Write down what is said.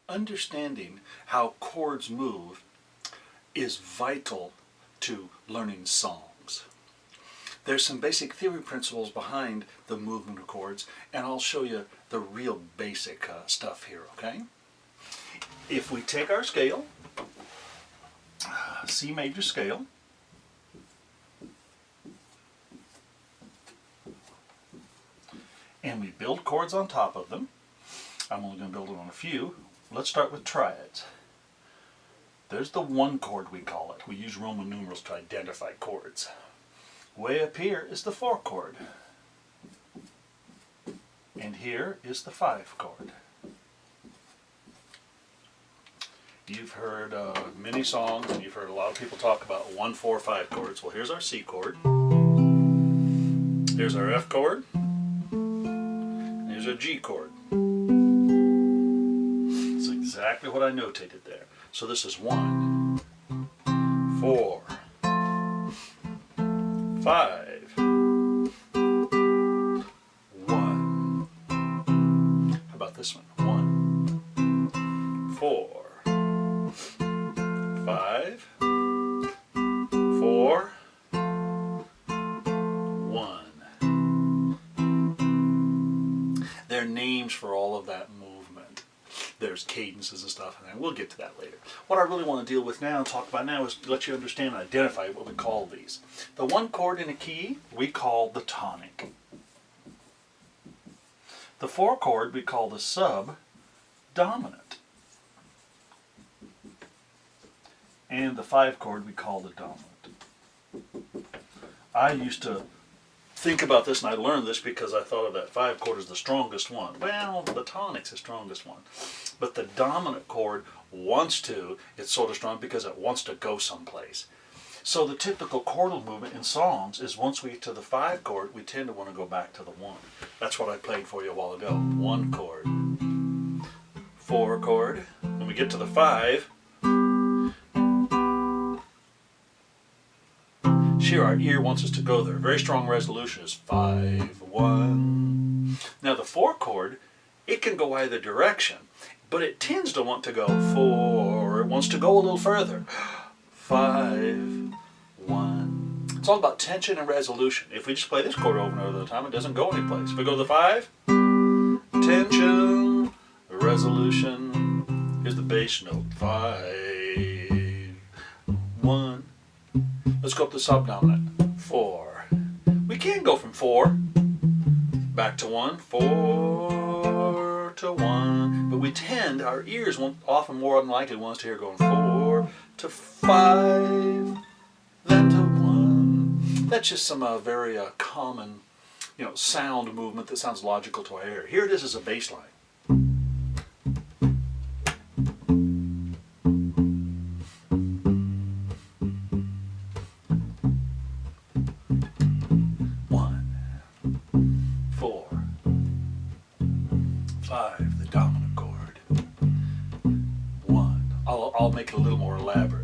understanding how chords move is vital to learning songs. There's some basic theory principles behind the movement of chords, and I'll show you the real basic stuff here, okay? If we take our scale, C major scale, and we build chords on top of them. I'm only going to build it on a few. Let's start with triads. There's the one chord, we call it. We use Roman numerals to identify chords. Way up here is the 4 chord. And here is the 5 chord. You've heard many songs, and you've heard a lot of people talk about 1, 4, 5 chords. Well, here's our C chord. Here's our F chord. Here's our G chord. It's exactly what I notated there. So this is 1, 4, 5, 1. How about this one? 1, 4, 5, 4, 1. There are names for all of that movement. There's cadences and stuff, and we'll get to that later. What I really want to deal with now and talk about now is to let you understand and identify what we call these. The one chord in a key we call the tonic. The 4 chord we call the subdominant. And the 5 chord we call the dominant. I used to think about this, and I learned this because I thought of that 5 chord as the strongest one. Well, the tonic's the strongest one. But the dominant chord wants to, it's sort of strong because it wants to go someplace. So the typical chordal movement in songs is once we get to the 5 chord, we tend to want to go back to the 1. That's what I played for you a while ago. 1 chord, 4 chord. When we get to the 5, here our ear wants us to go there. Very strong resolution is 5, 1. Now the 4 chord, it can go either direction, but it tends to want to go 4. It wants to go a little further. 5, 1. It's all about tension and resolution. If we just play this chord over and over the time, it doesn't go anyplace. If we go to the 5, tension, resolution. Here's the bass note. 5, 1. Let's go up to subdominant. 4. We can go from 4 back to 1, 4 to 1, but we tend, our ears won't, often more unlikely want us to hear going 4 to 5, then to 1. That's just some very common, sound movement that sounds logical to our ear. Here it is as a bass line. The dominant chord. 1. I'll make it a little more elaborate.